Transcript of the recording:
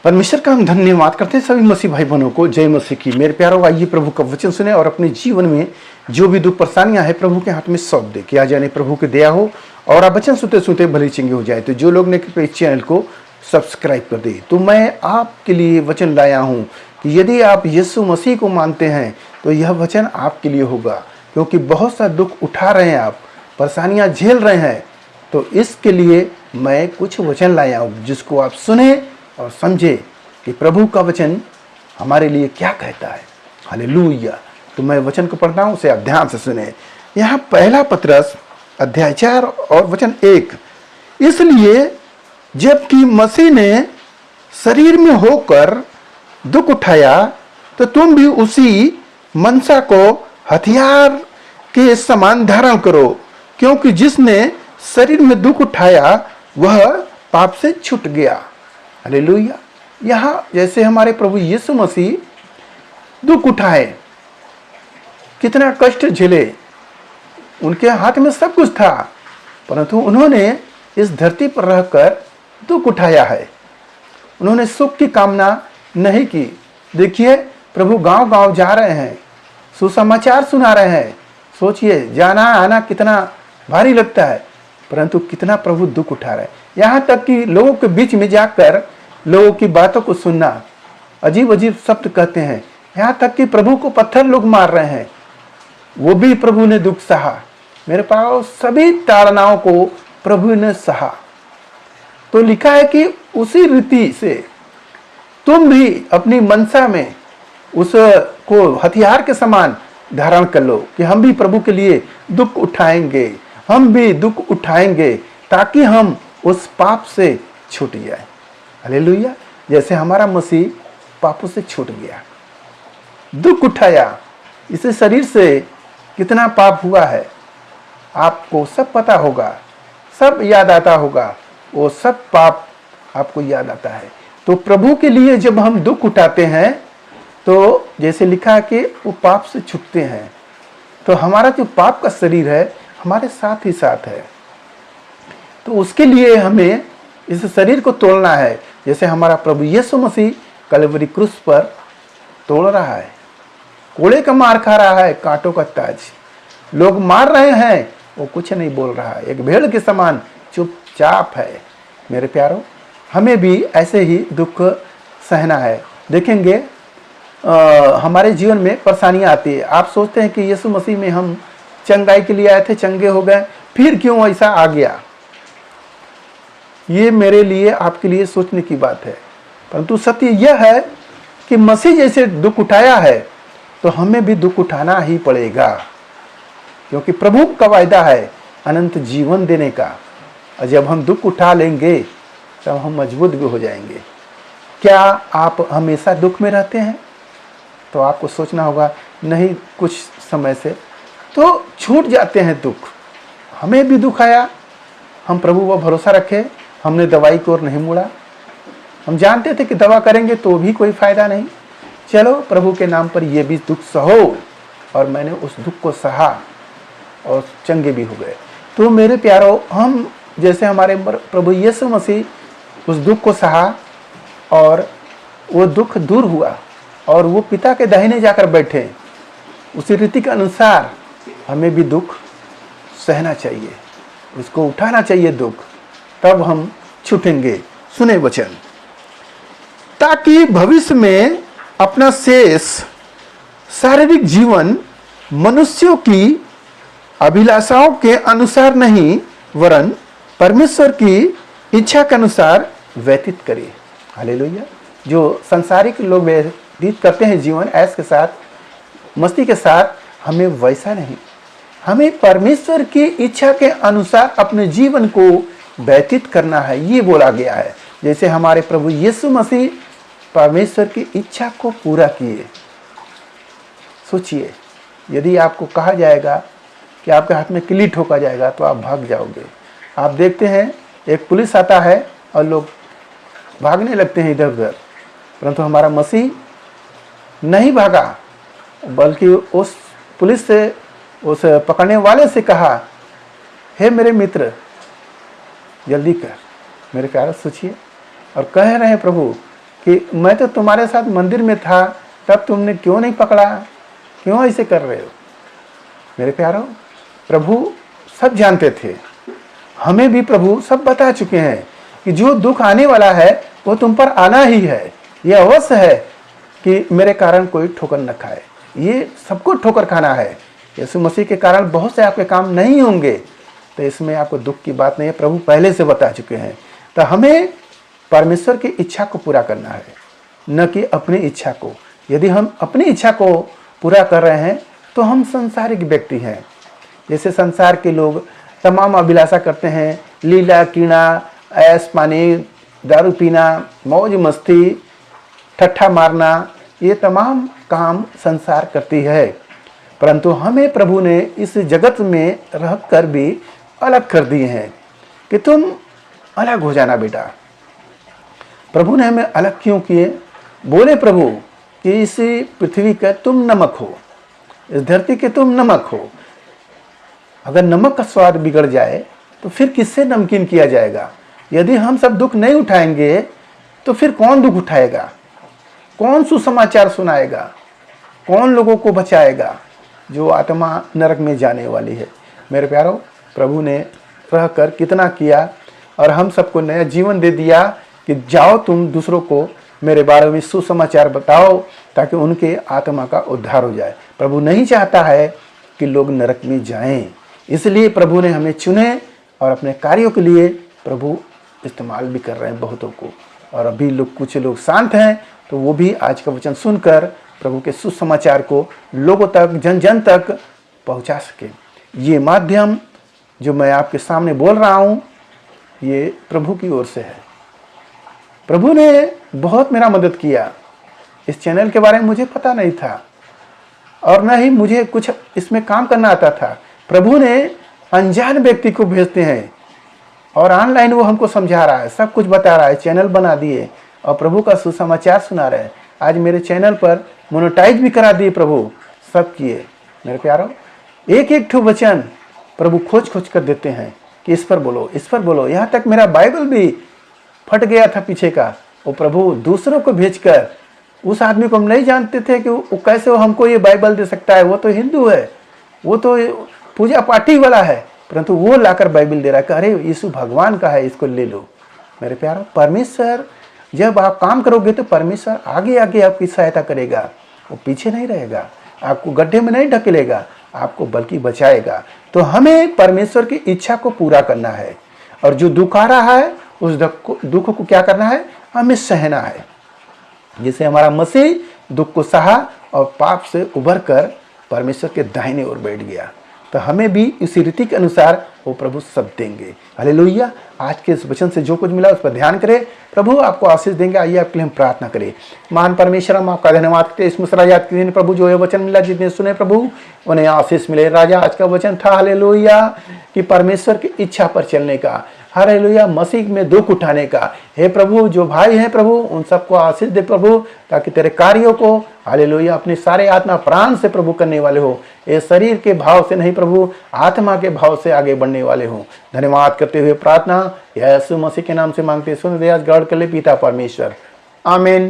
परमेश्वर का हम धन्यवाद करते हैं सभी मसीह भाई बहनों को। जय मसीह की। मेरे प्यारों, आइए प्रभु का वचन सुने और अपने जीवन में जो भी दुख परेशानियां हैं प्रभु के हाथ में सौंप दे कि आ जाने प्रभु की दया हो और आप वचन सुनते सुनते भले चंगे हो जाए। तो जो लोग ने कृपया इस चैनल को सब्सक्राइब कर दे। तो मैं आपके लिए वचन लाया हूँ कि यदि आप यीशु मसीह को मानते हैं तो यह वचन आपके लिए होगा, क्योंकि बहुत सा दुख उठा रहे हैं, आप परेशानियां झेल रहे हैं। तो इसके लिए मैं कुछ वचन लाया हूँ जिसको आप सुने और समझे कि प्रभु का वचन हमारे लिए क्या कहता है। हालेलुया। तो मैं वचन को पढ़ता हूँ, उसे आप ध्यान से सुने। यहाँ पहला पतरस अध्याय 4 और वचन 1। इसलिए जबकि मसीह ने शरीर में होकर दुख उठाया तो तुम भी उसी मनसा को हथियार के समान धारण करो, क्योंकि जिसने शरीर में दुख उठाया वह पाप से छूट गया। हालेलुया। यहाँ जैसे हमारे प्रभु यीशु मसीह दुख उठाए, कितना कष्ट झेले, उनके हाथ में सब कुछ था, परंतु उन्होंने इस धरती पर रहकर दुख उठाया है। उन्होंने सुख की कामना नहीं की। देखिए, प्रभु गांव गांव जा रहे हैं, सुसमाचार सुना रहे हैं। सोचिए, जाना आना कितना भारी लगता है, परंतु कितना प्रभु दुख उठा रहे हैं। यहाँ तक कि लोगों के बीच में जाकर लोगों की बातों को सुनना, अजीब अजीब शब्द कहते हैं। यहाँ तक कि प्रभु को पत्थर लोग मार रहे हैं, वो भी प्रभु ने दुख सहा। मेरे पास सभी ताड़नाओं को प्रभु ने सहा। तो लिखा है कि उसी रीति से तुम भी अपनी मनसा में उसको हथियार के समान धारण कर लो कि हम भी प्रभु के लिए दुख उठाएंगे, हम भी दुख उठाएंगे ताकि हम उस पाप से छूट जाए। हालेलुया। जैसे हमारा मसीह पापों से छूट गया, दुख उठाया, इसे शरीर से कितना पाप हुआ है आपको सब पता होगा, सब याद आता होगा, वो सब पाप आपको याद आता है। तो प्रभु के लिए जब हम दुख उठाते हैं तो जैसे लिखा है कि वो पाप से छूटते हैं। तो हमारा जो पाप का शरीर है हमारे साथ ही साथ है, तो उसके लिए हमें इस शरीर को तोड़ना है। जैसे हमारा प्रभु यीशु मसीह कलवरी क्रूस पर तोड़ रहा है, कोड़े का मार खा रहा है, कांटों का ताज, लोग मार रहे हैं, वो कुछ नहीं बोल रहा है, एक भेड़ के समान चुपचाप है। मेरे प्यारों, हमें भी ऐसे ही दुख सहना है। देखेंगे हमारे जीवन में परेशानियां आती है। आप सोचते हैं कि यीशु मसीह में हम चंगाई के लिए आए थे, चंगे हो गए, फिर क्यों ऐसा आ गया। ये मेरे लिए आपके लिए सोचने की बात है, परंतु सत्य यह है कि मसीह जैसे दुख उठाया है तो हमें भी दुख उठाना ही पड़ेगा, क्योंकि प्रभु का वायदा है अनंत जीवन देने का। और जब हम दुख उठा लेंगे तब हम मजबूत भी हो जाएंगे। क्या आप हमेशा दुख में रहते हैं? तो आपको सोचना होगा, नहीं, कुछ समय से तो छूट जाते हैं दुख। हमें भी दुख आया, हम प्रभु पर भरोसा रखे, हमने दवाई की ओर नहीं मुड़ा। हम जानते थे कि दवा करेंगे तो भी कोई फायदा नहीं, चलो प्रभु के नाम पर ये भी दुख सहो, और मैंने उस दुख को सहा और चंगे भी हो गए। तो मेरे प्यारों, हम जैसे हमारे प्रभु यीशु मसीह उस दुख को सहा और वो दुख दूर हुआ और वो पिता के दाहिने जाकर बैठे, उसी रीति के अनुसार हमें भी दुख सहना चाहिए, उसको उठाना चाहिए दुख, तब हम छूटेंगे। सुने वचन, ताकि भविष्य में अपना शेष शारीरिक जीवन मनुष्यों की अभिलाषाओं के अनुसार नहीं वरन परमेश्वर की इच्छा के अनुसार व्यतीत करें। हालेलुया। जो संसारिक लोग व्यतीत करते हैं जीवन ऐश के साथ, मस्ती के साथ, हमें वैसा नहीं, हमें परमेश्वर की इच्छा के अनुसार अपने जीवन को व्यतीत करना है, ये बोला गया है। जैसे हमारे प्रभु यीशु मसीह परमेश्वर की इच्छा को पूरा किए। सोचिए, यदि आपको कहा जाएगा कि आपके हाथ में किली ठोका जाएगा तो आप भाग जाओगे। आप देखते हैं एक पुलिस आता है और लोग भागने लगते हैं इधर उधर, परंतु हमारा मसीह नहीं भागा, बल्कि उस पुलिस से, उस पकड़ने वाले से कहा, हे मेरे मित्र जल्दी कर। मेरे प्यारे सोचिए, और कह रहे हैं प्रभु कि मैं तो तुम्हारे साथ मंदिर में था, तब तुमने क्यों नहीं पकड़ा, क्यों ऐसे कर रहे हो। मेरे प्यारों, प्रभु सब जानते थे, हमें भी प्रभु सब बता चुके हैं कि जो दुख आने वाला है वो तुम पर आना ही है। ये अवश्य है कि मेरे कारण कोई ठोकर न खाए, ये सबको ठोकर खाना है। यीशु मसीह के कारण बहुत से आपके काम नहीं होंगे, तो इसमें आपको दुख की बात नहीं है, प्रभु पहले से बता चुके हैं। तो हमें परमेश्वर की इच्छा को पूरा करना है, न कि अपनी इच्छा को। यदि हम अपनी इच्छा को पूरा कर रहे हैं तो हम संसारिक व्यक्ति हैं। जैसे संसार के लोग तमाम अभिलाषा करते हैं, लीला कीड़ा, ऐश पानी, दारू पीना, मौज मस्ती, ठट्ठा मारना, ये तमाम काम संसार करती है। परंतु हमें प्रभु ने इस जगत में रहकर भी अलग कर दिए हैं कि तुम अलग हो जाना बेटा। प्रभु ने हमें अलग क्यों किए? बोले प्रभु कि इस पृथ्वी का तुम नमक हो, इस धरती के तुम नमक हो। अगर नमक का स्वाद बिगड़ जाए तो फिर किससे नमकीन किया जाएगा? यदि हम सब दुख नहीं उठाएंगे तो फिर कौन दुख उठाएगा? कौन सुसमाचार सुनाएगा? कौन लोगों को बचाएगा जो आत्मा नरक में जाने वाली है? मेरे प्यारों, प्रभु ने रहकर कितना किया और हम सबको नया जीवन दे दिया कि जाओ तुम दूसरों को मेरे बारे में सुसमाचार बताओ ताकि उनके आत्मा का उद्धार हो जाए। प्रभु नहीं चाहता है कि लोग नरक में जाएं, इसलिए प्रभु ने हमें चुने और अपने कार्यों के लिए प्रभु इस्तेमाल भी कर रहे हैं बहुतों को। और अभी लोग कुछ लोग शांत हैं तो वो भी आज का वचन सुनकर प्रभु के सुसमाचार को लोगों तक, जन जन तक पहुंचा सके। ये माध्यम जो मैं आपके सामने बोल रहा हूँ ये प्रभु की ओर से है। प्रभु ने बहुत मेरा मदद किया। इस चैनल के बारे में मुझे पता नहीं था और न ही मुझे कुछ इसमें काम करना आता था। प्रभु ने अनजान व्यक्ति को भेजते हैं और ऑनलाइन वो हमको समझा रहा है, सब कुछ बता रहा है, चैनल बना दिए और प्रभु का सुसमाचार सुना रहे हैं। आज मेरे चैनल पर मोनेटाइज भी करा दिए प्रभु, सब किए। मेरे प्यारों, एक एक ठो वचन प्रभु खोज खोज कर देते हैं कि इस पर बोलो, इस पर बोलो। यहाँ तक मेरा बाइबल भी फट गया था पीछे का, वो प्रभु दूसरों को भेजकर, उस आदमी को हम नहीं जानते थे कि वो कैसे वो हमको ये बाइबल दे सकता है। वो तो हिंदू है, वो तो पूजा पाठी वाला है, परंतु वो लाकर बाइबल दे रहा है कि अरे यीशु भगवान का है, इसको ले लो। मेरे प्यारों, परमेश्वर जब आप काम करोगे तो परमेश्वर आगे आगे आपकी सहायता करेगा, वो पीछे नहीं रहेगा, आपको गड्ढे में नहीं ढकेलेगा, आपको बल्कि बचाएगा। तो हमें परमेश्वर की इच्छा को पूरा करना है और जो दुख आ रहा है उस दुख को क्या करना है? हमें सहना है। जिसे हमारा मसीह दुख को सहा और पाप से उभर कर परमेश्वर के दाहिने ओर बैठ गया, तो हमें भी इसी रीति के अनुसार वो प्रभु सब देंगे। हालेलुया। आज के इस वचन से जो कुछ मिला उस पर ध्यान करें, प्रभु आपको आशीष देंगे। आइए आपके लिए हम प्रार्थना करें। महान परमेश्वर, हम आपका धन्यवाद करते हैं इस मुसरा याद के दिन प्रभु जो ये वचन मिला, जितने सुने प्रभु उन्हें आशीष मिले। राजा, आज का वचन था हालेलुया कि परमेश्वर की इच्छा पर चलने का, हालेलुया, मसीह में दुख उठाने का। हे प्रभु, जो भाई हैं प्रभु उन सबको आशीष दे प्रभु, ताकि तेरे कार्यों को हालेलुया अपने सारे आत्मा प्राण से प्रभु करने वाले हो। ये शरीर के भाव से नहीं प्रभु, आत्मा के भाव से आगे बढ़ने वाले हो। धन्यवाद करते हुए प्रार्थना यीशु मसीह के नाम से मांगते, सुन दे आज गॉड के लिए पिता परमेश्वर, आमीन।